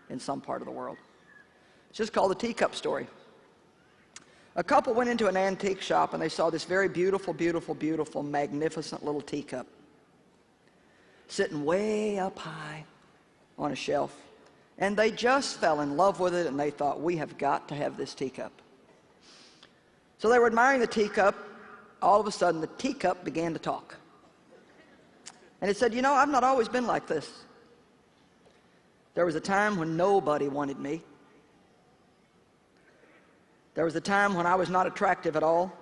in some part of the world. It's just called the teacup story. A couple went into an antique shop and they saw this very beautiful, beautiful, beautiful, magnificent little teacup sitting way up high on a shelf. And they just fell in love with it, and they thought, we have got to have this teacup. So they were admiring the teacup. All of a sudden, the teacup began to talk. And it said, you know, I've not always been like this. There was a time when nobody wanted me. There was a time when I was not attractive at all.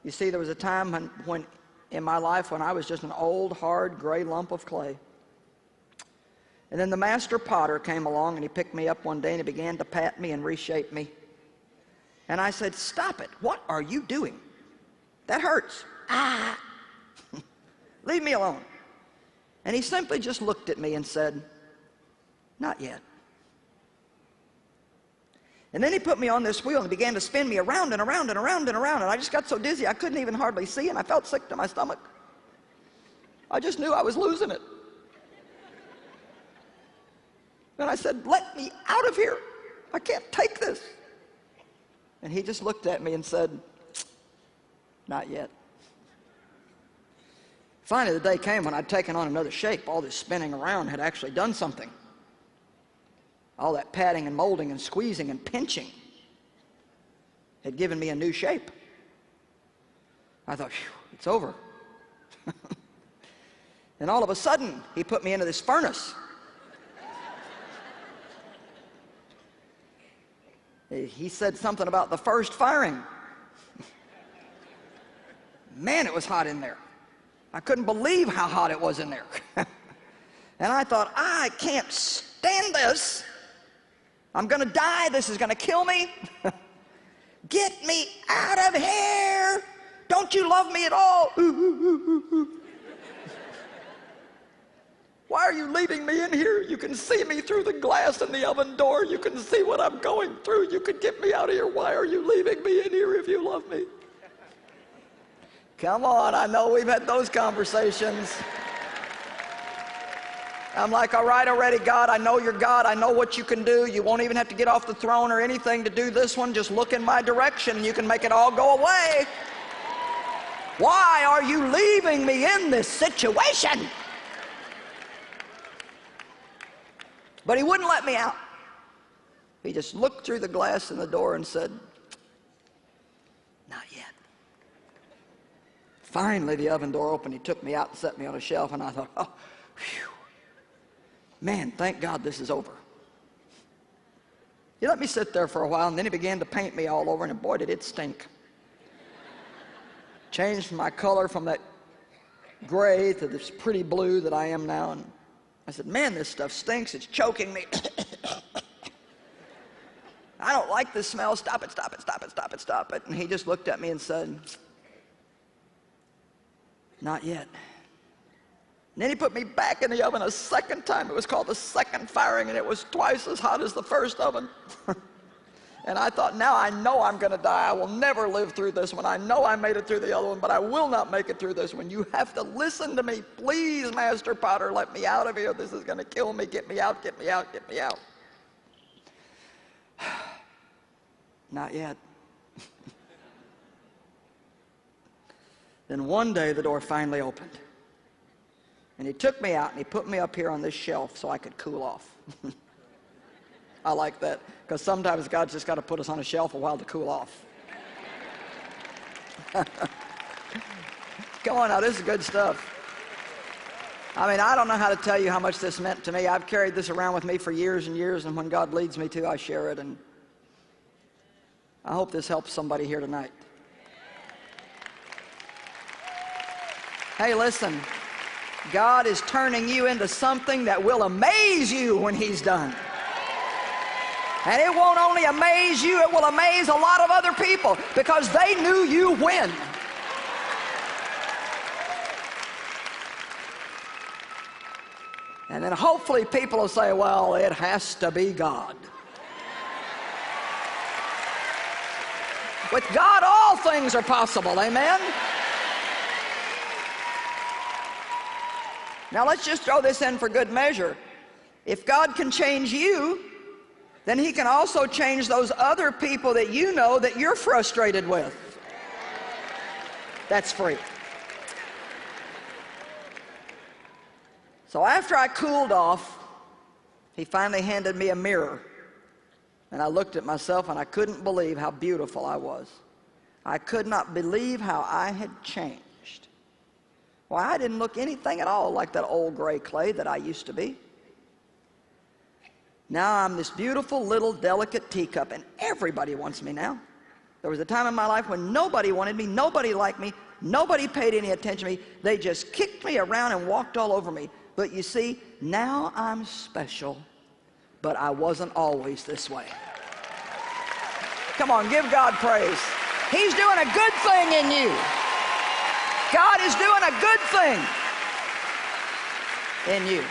You see, there was a time when in my life when I was just an old, hard, gray lump of clay. And then the master potter came along and he picked me up one day and he began to pat me and reshape me. And I said, stop it. What are you doing? That hurts. Ah! Leave me alone. And he simply just looked at me and said, not yet. And then he put me on this wheel and began to spin me around and around and around and around. And I just got so dizzy I couldn't even hardly see, and I felt sick to my stomach. I just knew I was losing it. And I said, let me out of here. I can't take this. And he just looked at me and said, not yet. Finally, the day came when I'd taken on another shape. All this spinning around had actually done something. All that patting and molding and squeezing and pinching had given me a new shape. I thought, phew, it's over. And all of a sudden, he put me into this furnace. He said something about the first firing. Man, it was hot in there. I couldn't believe how hot it was in there. And I thought, I can't stand this. I'm going to die. This is going to kill me. Get me out of here. Don't you love me at all? Why are you leaving me in here? You can see me through the glass in the oven door. You can see what I'm going through. You could get me out of here. Why are you leaving me in here if you love me? Come on, I know we've had those conversations. I'm like, all right already, God, I know you're God. I know what you can do. You won't even have to get off the throne or anything to do this one. Just look in my direction and you can make it all go away. Why are you leaving me in this situation? But he wouldn't let me out. He just looked through the glass in the door and said, not yet. Finally, the oven door opened. He took me out and set me on a shelf, and I thought, oh, phew. Man, thank God this is over. He let me sit there for a while, and then he began to paint me all over, and boy, did it stink. Changed my color from that gray to this pretty blue that I am now, and I said, man, this stuff stinks. It's choking me. I don't like this smell. Stop it, stop it, stop it, stop it, stop it. And he just looked at me and said, not yet. And then he put me back in the oven a second time. It was called the second firing, and it was twice as hot as the first oven. And I thought, now I know I'm going to die. I will never live through this one. I know I made it through the other one, but I will not make it through this one. You have to listen to me. Please, Master Potter, let me out of here. This is going to kill me. Get me out, get me out, get me out. Not yet. Then one day the door finally opened. And he took me out and he put me up here on this shelf so I could cool off. I like that, because sometimes God's just got to put us on a shelf a while to cool off. Come on now, this is good stuff. I mean, I don't know how to tell you how much this meant to me. I've carried this around with me for years and years, and when God leads me to, I share it, and I hope this helps somebody here tonight. Hey, listen, God is turning you into something that will amaze you when He's done. And it won't only amaze you, it will amaze a lot of other people, because they knew you when. And then hopefully people will say, well, it has to be God. With God, all things are possible, amen? Now let's just throw this in for good measure. If God can change you, then he can also change those other people that you know that you're frustrated with. That's free. So after I cooled off, he finally handed me a mirror. And I looked at myself and I couldn't believe how beautiful I was. I could not believe how I had changed. Why, I didn't look anything at all like that old gray clay that I used to be. Now I'm this beautiful little delicate teacup, and everybody wants me now. There was a time in my life when nobody wanted me, nobody liked me, nobody paid any attention to me. They just kicked me around and walked all over me. But you see, now I'm special, but I wasn't always this way. Come on, give God praise. He's doing a good thing in you. God is doing a good thing in you.